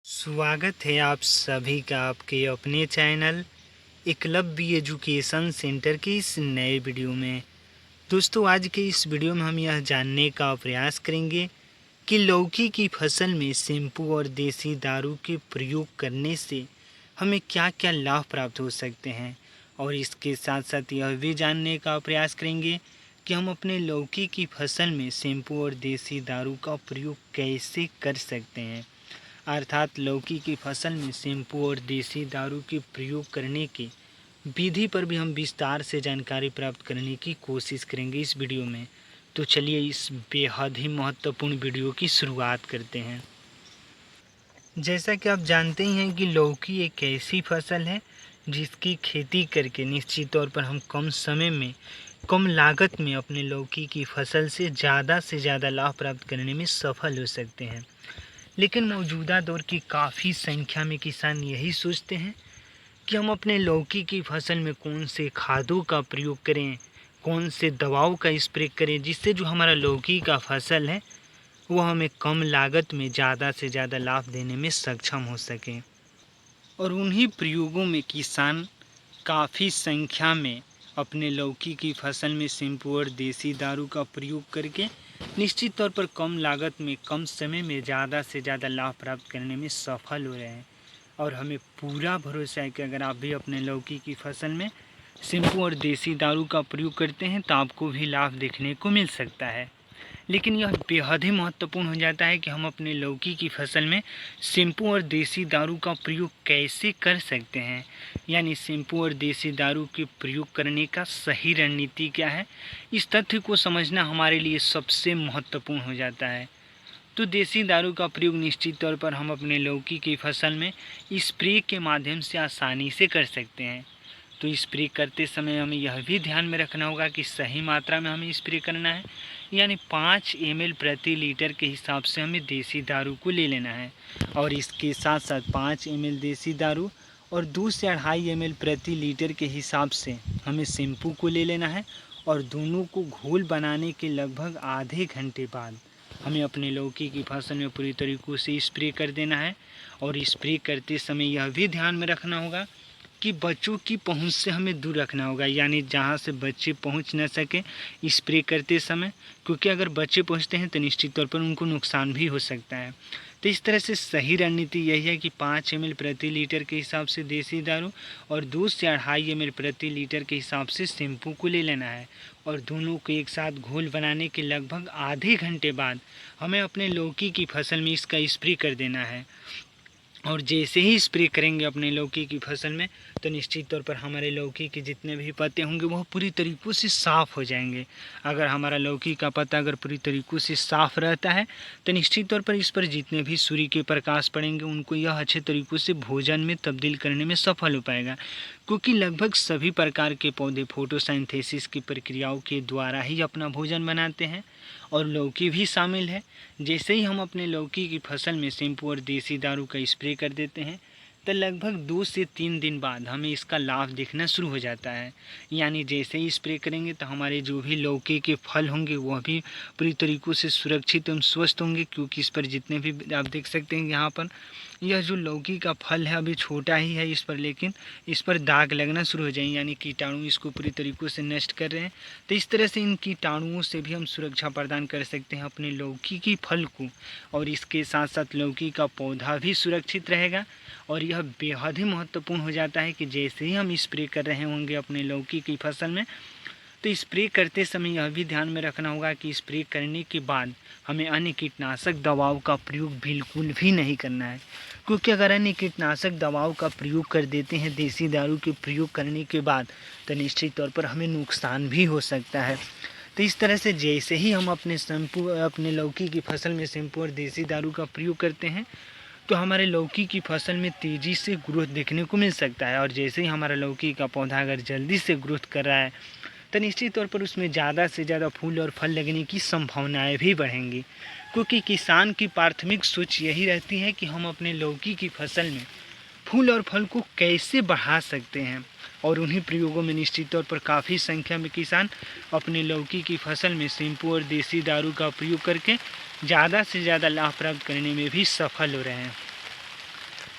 स्वागत है आप सभी का आपके अपने चैनल एकलव्य एजुकेशन सेंटर की इस नए वीडियो में। दोस्तों, आज के इस वीडियो में हम यह जानने का प्रयास करेंगे कि लौकी की फसल में शैम्पू और देसी दारू के प्रयोग करने से हमें क्या क्या लाभ प्राप्त हो सकते हैं, और इसके साथ साथ यह भी जानने का प्रयास करेंगे कि हम अपने लौकी की फसल में शैम्पू और देसी दारू का प्रयोग कैसे कर सकते हैं। अर्थात लौकी की फसल में शैम्पू और देसी दारू के प्रयोग करने की विधि पर भी हम विस्तार से जानकारी प्राप्त करने की कोशिश करेंगे इस वीडियो में। तो चलिए इस बेहद ही महत्वपूर्ण वीडियो की शुरुआत करते हैं। जैसा कि आप जानते ही हैं कि लौकी एक ऐसी फसल है जिसकी खेती करके निश्चित तौर पर हम कम समय में कम लागत में अपने लौकी की फसल से ज़्यादा लाभ प्राप्त करने में सफल हो सकते हैं। लेकिन मौजूदा दौर की काफ़ी संख्या में किसान यही सोचते हैं कि हम अपने लौकी की फसल में कौन से खादों का प्रयोग करें, कौन से दवाओं का स्प्रे करें, जिससे जो हमारा लौकी का फसल है वो हमें कम लागत में ज़्यादा से ज़्यादा लाभ देने में सक्षम हो सके। और उन्हीं प्रयोगों में किसान काफ़ी संख्या में अपने लौकी की फसल में शैम्पू और देसी दारू का प्रयोग करके निश्चित तौर पर कम लागत में कम समय में ज़्यादा से ज़्यादा लाभ प्राप्त करने में सफल हो रहे हैं। और हमें पूरा भरोसा है कि अगर आप भी अपने लौकी की फसल में शैम्पू और देसी दारू का प्रयोग करते हैं तो आपको भी लाभ देखने को मिल सकता है। लेकिन यह बेहद ही महत्वपूर्ण हो जाता है कि हम अपने लौकी की फसल में शैम्पू और देसी दारू का प्रयोग कैसे कर सकते हैं, यानी शैम्पू और देसी दारू के प्रयोग करने का सही रणनीति क्या है। इस तथ्य को समझना हमारे लिए सबसे महत्वपूर्ण हो जाता है। तो देसी दारू का प्रयोग निश्चित तौर पर हम अपने लौकी की फसल में स्प्रे के माध्यम से आसानी से कर सकते हैं। तो स्प्रे करते समय हमें यह भी ध्यान में रखना होगा कि सही मात्रा में हमें स्प्रे करना है, यानी 5 ml प्रति लीटर के हिसाब से हमें देसी दारू को ले लेना है। और इसके साथ साथ 5 ml देसी दारू और 2 से 2.5 ml प्रति लीटर के हिसाब से हमें शैम्पू को ले लेना है। और दोनों को घोल बनाने के लगभग आधे घंटे बाद हमें अपने लौकी की फसल में पूरी तरीक़ों से स्प्रे कर देना है। और स्प्रे करते समय यह भी ध्यान में रखना होगा कि बच्चों की पहुंच से हमें दूर रखना होगा, यानी जहां से बच्चे पहुंच न सके स्प्रे करते समय, क्योंकि अगर बच्चे पहुंचते हैं तो निश्चित तौर पर उनको नुकसान भी हो सकता है। तो इस तरह से सही रणनीति यही है कि 5 ml प्रति लीटर के हिसाब से देसी दारू और 2 से 2.5 ml प्रति लीटर के हिसाब से शैम्पू को ले लेना है। और दोनों को एक साथ घोल बनाने के लगभग आधे घंटे बाद हमें अपने लौकी की फसल में इसका स्प्रे कर देना है। और जैसे ही स्प्रे करेंगे अपने लौकी की फसल में तो निश्चित तौर पर हमारे लौकी के जितने भी पत्ते होंगे वह पूरी तरीक़ों से साफ़ हो जाएंगे। अगर हमारा लौकी का पत्ता अगर पूरी तरीक़ों से साफ़ रहता है तो निश्चित तौर पर इस पर जितने भी सूर्य के प्रकाश पड़ेंगे उनको यह अच्छे तरीक़ों से भोजन में तब्दील करने में सफल हो पाएगा, क्योंकि लगभग सभी प्रकार के पौधे फोटोसिंथेसिस की प्रक्रियाओं के द्वारा ही अपना भोजन बनाते हैं, और लौकी भी शामिल है। जैसे ही हम अपने लौकी की फसल में शैम्पू और देसी दारू का स्प्रे कर देते हैं तो लगभग 2 से 3 दिन बाद हमें इसका लाभ दिखना शुरू हो जाता है। यानी जैसे ही स्प्रे करेंगे तो हमारे जो भी लौकी के फल होंगे वह भी पूरी तरीक़ों से सुरक्षित एवं स्वस्थ होंगे, क्योंकि इस पर जितने भी आप देख सकते हैं यहाँ पर यह जो लौकी का फल है अभी छोटा ही है इस पर, लेकिन इस पर दाग लगना शुरू हो जाएंगे, यानी कीटाणु इसको पूरी तरीक़ों से नष्ट कर रहे हैं। तो इस तरह से इन कीटाणुओं से भी हम सुरक्षा प्रदान कर सकते हैं अपने लौकी की फल को। और इसके साथ साथ लौकी का पौधा भी सुरक्षित रहेगा। और यह बेहद ही महत्वपूर्ण हो जाता है कि जैसे ही हम स्प्रे कर रहे होंगे अपने लौकी की फसल में तो स्प्रे करते समय यह भी ध्यान में रखना होगा कि स्प्रे करने के बाद हमें अन्य कीटनाशक दवाओं का प्रयोग बिल्कुल भी नहीं करना है, क्योंकि अगर अन्य कीटनाशक दवाओं का प्रयोग कर देते हैं देसी दारू के प्रयोग करने के बाद तो निश्चित तौर पर हमें नुकसान भी हो सकता है। तो इस तरह से जैसे ही हम अपने लौकी की फसल में शैम्पू और देसी दारू का प्रयोग करते हैं तो हमारे लौकी की फसल में तेज़ी से ग्रोथ देखने को मिल सकता है। और जैसे ही हमारा लौकी का पौधा अगर जल्दी से ग्रोथ कर रहा है तो निश्चित तौर पर उसमें ज़्यादा से ज़्यादा फूल और फल लगने की संभावनाएं भी बढ़ेंगी, क्योंकि किसान की प्राथमिक सोच यही रहती है कि हम अपने लौकी की फसल में फूल और फल को कैसे बढ़ा सकते हैं। और उन्हीं प्रयोगों में निश्चित तौर पर काफ़ी संख्या में किसान अपने लौकी की फसल में शैम्पू और देसी दारू का प्रयोग करके ज़्यादा से ज़्यादा लाभ प्राप्त करने में भी सफल हो रहे हैं।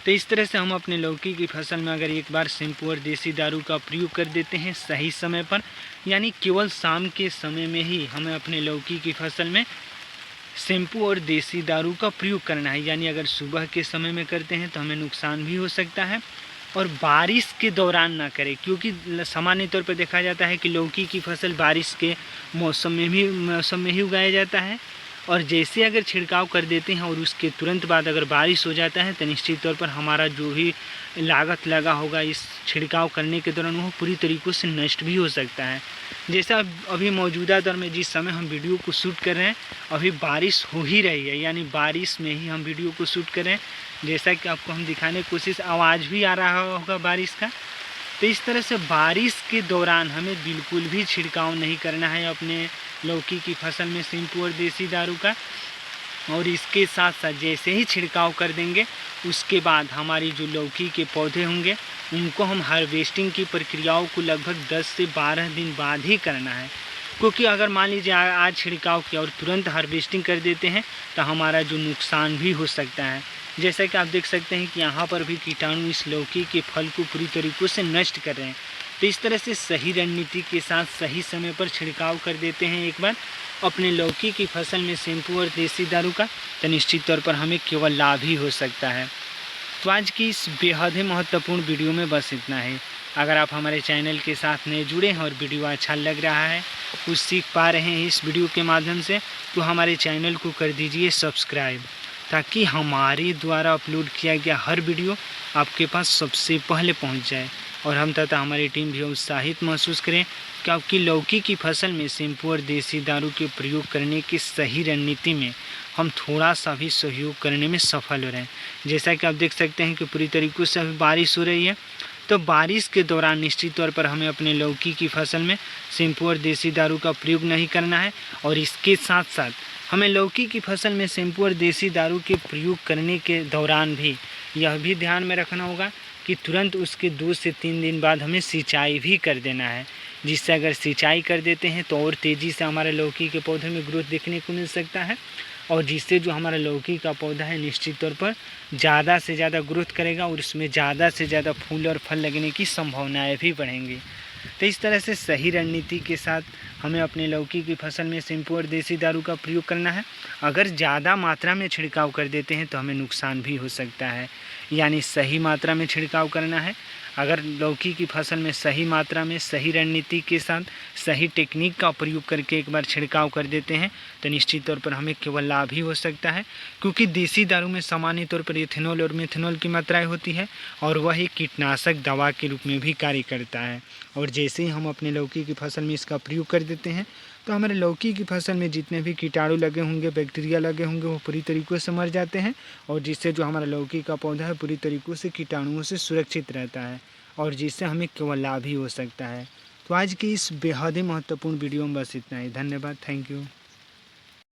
तो इस तरह से हम अपने लौकी की फसल में अगर एक बार शैम्पू और देसी दारू का प्रयोग कर देते हैं सही समय पर, यानी केवल शाम के समय में ही हमें अपने लौकी की फसल में शैम्पू और देसी दारू का प्रयोग करना है। यानी अगर सुबह के समय में करते हैं तो हमें नुकसान भी हो सकता है, और बारिश के दौरान ना करें, क्योंकि सामान्य तौर पर देखा जाता है कि लौकी की फसल बारिश के मौसम में ही उगाया जाता है। और जैसे अगर छिड़काव कर देते हैं और उसके तुरंत बाद अगर बारिश हो जाता है तो निश्चित तौर पर हमारा जो भी लागत लगा होगा इस छिड़काव करने के दौरान वो पूरी तरीक़ों से नष्ट भी हो सकता है। जैसा अभी मौजूदा दौर में जिस समय हम वीडियो को शूट कर रहे हैं अभी बारिश हो ही रही है, यानी बारिश में ही हम वीडियो को शूट कर रहे हैं। जैसा कि आपको हम दिखाने की कोशिश, आवाज़ भी आ रहा होगा बारिश का। तो इस तरह से बारिश के दौरान हमें बिल्कुल भी छिड़काव नहीं करना है अपने लौकी की फसल में शैम्पू और देसी दारू का। और इसके साथ साथ जैसे ही छिड़काव कर देंगे उसके बाद हमारी जो लौकी के पौधे होंगे उनको हम हार्वेस्टिंग की प्रक्रियाओं को लगभग 10 से 12 दिन बाद ही करना है, क्योंकि अगर मान लीजिए आज छिड़काव किया और तुरंत हार्वेस्टिंग कर देते हैं तो हमारा जो नुकसान भी हो सकता है। जैसा कि आप देख सकते हैं कि यहाँ पर भी कीटाणु इस लौकी के फल को पूरी तरीक़ों से नष्ट कर रहे हैं। तो इस तरह से सही रणनीति के साथ सही समय पर छिड़काव कर देते हैं एक बार अपने लौकी की फसल में शैम्पू और देसी दारू का, तो निश्चित तौर पर हमें केवल लाभ ही हो सकता है। तो आज की इस बेहद ही महत्वपूर्ण वीडियो में बस इतना ही। अगर आप हमारे चैनल के साथ नए जुड़े हैं और वीडियो अच्छा लग रहा है, कुछ सीख पा रहे हैं इस वीडियो के माध्यम से, तो हमारे चैनल को कर दीजिए सब्सक्राइब, ताकि हमारे द्वारा अपलोड किया गया हर वीडियो आपके पास सबसे पहले पहुंच जाए और हम तथा हमारी टीम भी उत्साहित महसूस करें कि आपकी लौकी की फसल में शैम्पू और देसी दारू के प्रयोग करने की सही रणनीति में हम थोड़ा सा भी सहयोग करने में सफल हो रहे हैं। जैसा कि आप देख सकते हैं कि पूरी तरीक़ों से अभी बारिश हो रही है, तो बारिश के दौरान निश्चित तौर पर हमें अपने लौकी की फसल में शैम्पू और देसी दारू का प्रयोग नहीं करना है। और इसके साथ साथ हमें लौकी की फसल में शैम्पू और देसी दारू के प्रयोग करने के दौरान भी यह भी ध्यान में रखना होगा कि तुरंत उसके 2 से 3 दिन बाद हमें सिंचाई भी कर देना है, जिससे अगर सिंचाई कर देते हैं तो और तेज़ी से हमारे लौकी के पौधे में ग्रोथ देखने को मिल सकता है, और जिससे जो हमारा लौकी का पौधा है निश्चित तौर पर ज़्यादा से ज़्यादा ग्रोथ करेगा और उसमें ज़्यादा से ज़्यादा फूल और फल लगने की संभावनाएँ भी बढ़ेंगी। तो इस तरह से सही रणनीति के साथ हमें अपने लौकी की फसल में शैम्पू और देसी दारू का प्रयोग करना है। अगर ज़्यादा मात्रा में छिड़काव कर देते हैं तो हमें नुकसान भी हो सकता है, यानी सही मात्रा में छिड़काव करना है। अगर लौकी की फसल में सही मात्रा में सही रणनीति के साथ सही टेक्निक का प्रयोग करके एक बार छिड़काव कर देते हैं तो निश्चित तौर पर हमें केवल लाभ ही हो सकता है, क्योंकि देसी दारू में सामान्य तौर पर इथेनॉल और मेथनॉल की मात्राएं होती है और वह एक कीटनाशक दवा के रूप में भी कार्य करता है। और जैसे ही हम अपने लौकी की फसल में इसका प्रयोग कर देते हैं तो हमारे लौकी की फसल में जितने भी कीटाणु लगे होंगे, बैक्टीरिया लगे होंगे, वो पूरी तरीक़ों से मर जाते हैं, और जिससे जो हमारा लौकी का पौधा है पूरी तरीक़ों से कीटाणुओं से सुरक्षित रहता है, और जिससे हमें केवल लाभ ही हो सकता है। तो आज की इस बेहद ही महत्वपूर्ण वीडियो में बस इतना ही। धन्यवाद, थैंक यू।